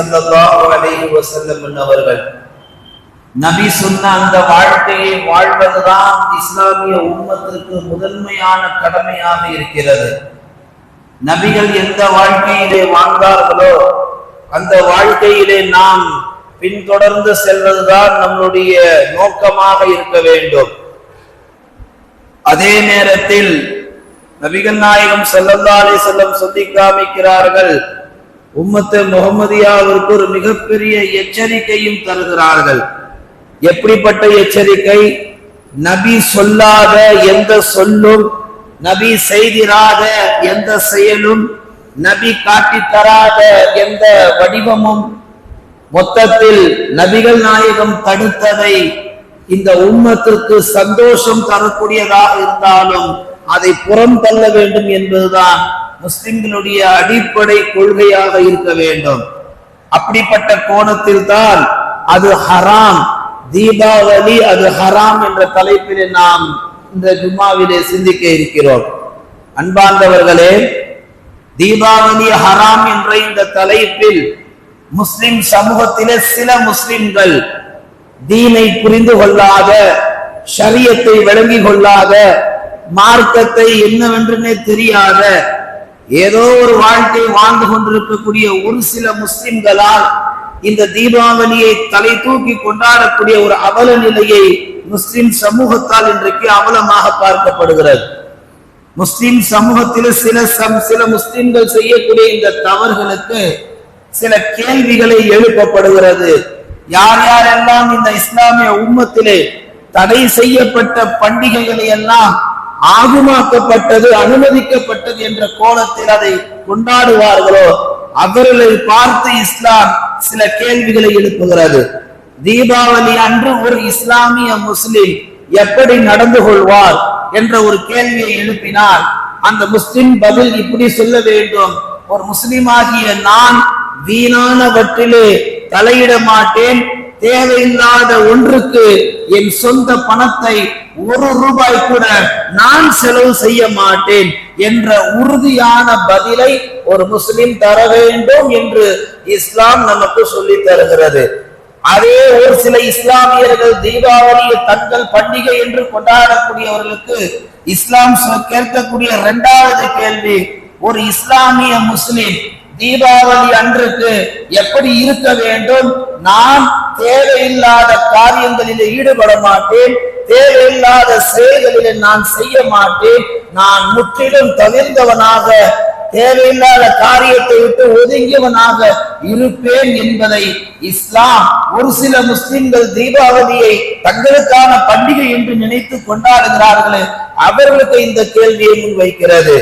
ஸல்லல்லாஹு அலைஹி வஸல்லம் அவர்கள் நபி சொன்ன அந்த வாழ்க்கையை வாழ்வதுதான் இஸ்லாமிய உம்மத்திற்கு முதன்மையான கடமையாக இருக்கிறது. நபிகள் எந்த வாழ்க்கையிலே வாழ்ந்தார்களோ அந்த வாழ்க்கையிலே நாம் பின்தொடர்ந்து செல்வதுதான் நம்முடைய நோக்கமாக இருக்க வேண்டும். அதே நேரத்தில் நபிகள் நாயகம் ஸல்லல்லாஹு அலைஹி வஸல்லம் சொல்லி காமிக்கிறார்கள், உம்மத்து முஹம்மதியாவிற்கு ஒரு மிகப்பெரிய எச்சரிக்கையும் தருகிறார்கள். எப்படிப்பட்ட எச்சரிக்கை? நபி சொல்லாத எந்த சொல்லும், நபி செய்திராத எந்த செயலும், நபி காட்டித்தராத எந்த வடிவமும், மொத்தத்தில் நபிகள் நாயகம் தடுத்ததை இந்த உம்மத்திற்கு சந்தோஷம் தரக்கூடியதாக இருந்தாலும் அதை புறம் தள்ள வேண்டும் என்பதுதான் முஸ்லிம்களுடைய அடிப்படை கொள்கையாக இருக்க வேண்டும். அப்படிப்பட்ட கோணத்தில் தான் அது ஹராம், தீபாவளி அது ஹராம் என்ற தலைப்பிலே நாம் இந்த ஜும்மாவிலே சிந்திக்க இருக்கிறோம். அன்பார்ந்தவர்களே, தீபாவளி ஹராம் என்ற இந்த தலைப்பில் முஸ்லிம் சமூகத்திலே சில முஸ்லிம்கள் தீனை புரிந்து கொள்ளாத, ஷரியத்தை விளங்கி கொள்ளாத, மார்க்கத்தை என்னவென்றே தெரியாத ஏதோ ஒரு வாழ்க்கை வாழ்ந்து கொண்டிருக்கக்கூடிய ஒரு சில முஸ்லிம்களால் இந்த தீபாவளியை தலை தூக்கி கொண்டாடக்கூடிய ஒரு அவல நிலையை முஸ்லிம் சமூகத்தால் இன்றைக்கு அவலமாக பார்க்கப்படுகிறது. முஸ்லிம் சமூகத்தில் சில முஸ்லிம்கள் செய்யக்கூடிய இந்த தவறுகளுக்கு சில கேள்விகளை எழுப்பப்படுகிறது. யார் யாரெல்லாம் இந்த இஸ்லாமிய உம்மத்திலே தடை செய்யப்பட்ட பண்டிகைகளை எல்லாம் ஆகுமாக்கப்பட்டது, அனுமதிக்கப்பட்டது என்ற கோணத்தில் அதை கொண்டாடுவார்களோ அவர்களை பார்த்து இஸ்லாம் சில கேள்விகளை எழுப்புகிறது. தீபாவளி அன்று ஒரு இஸ்லாமிய முஸ்லிம் எப்படி நடந்து கொள்வார் என்ற ஒரு கேள்வியை எழுப்பினால் அந்த முஸ்லிம் பதில் இப்படி சொல்ல வேண்டும்: ஒரு முஸ்லிமாகிய நான் வீணானவற்றிலே தலையிட மாட்டேன், தேவையில்லாத ஒன்றுக்கு என் சொந்த பணத்தை ₹1 கூட நான் செலவு செய்ய மாட்டேன் என்ற உறுதியான பதிலை ஒரு முஸ்லிம் தர வேண்டும் என்று இஸ்லாம் நமக்கு சொல்லி தருகிறது. அதே ஒரு சில இஸ்லாமியர்கள் தீபாவளியை தங்கள் பண்டிகை என்று கொண்டாடக்கூடியவர்களுக்கு இஸ்லாம் கேட்கக்கூடிய இரண்டாவது கேள்வி: ஒரு இஸ்லாமிய முஸ்லிம் தீபாவளி அன்றுக்கு எப்படி இருக்க வேண்டும்? நான் தேவையில்லாத காரியங்களில் ஈடுபட மாட்டேன், தேவையில்லாத செயல்களில் நான் செய்ய மாட்டேன், நான் முற்றிலும் தவிர்ந்தவனாக, தேவையில்லாத காரியத்தை விட்டு ஒதுங்கியவனாக இருப்பேன் என்பதை இஸ்லாம் ஒரு சில முஸ்லிம்கள் தீபாவளியை தங்களுக்கான பண்டிகை என்று நினைத்து கொண்டாடுகிறார்களே அவர்களுக்கு இந்த கேள்வியை முன்வைக்கிறது.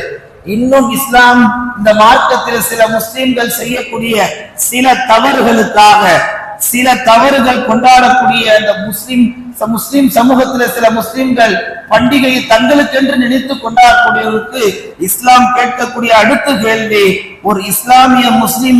இன்னும் இஸ்லாம் இந்த மார்க்கத்தில் சில முஸ்லிம்கள் செய்யக்கூடிய சில தவறுகளுக்காக, சில தவறுகள் கொண்டாடக்கூடிய அந்த முஸ்லிம் சமூகத்தில் சில முஸ்லிம்கள் பண்டிகையை தங்களுக்கு என்று நினைத்து கொண்டாடக்கூடியவருக்கு இஸ்லாம் கேட்கக்கூடிய அடுத்த கேள்வி: ஒரு இஸ்லாமிய முஸ்லிம்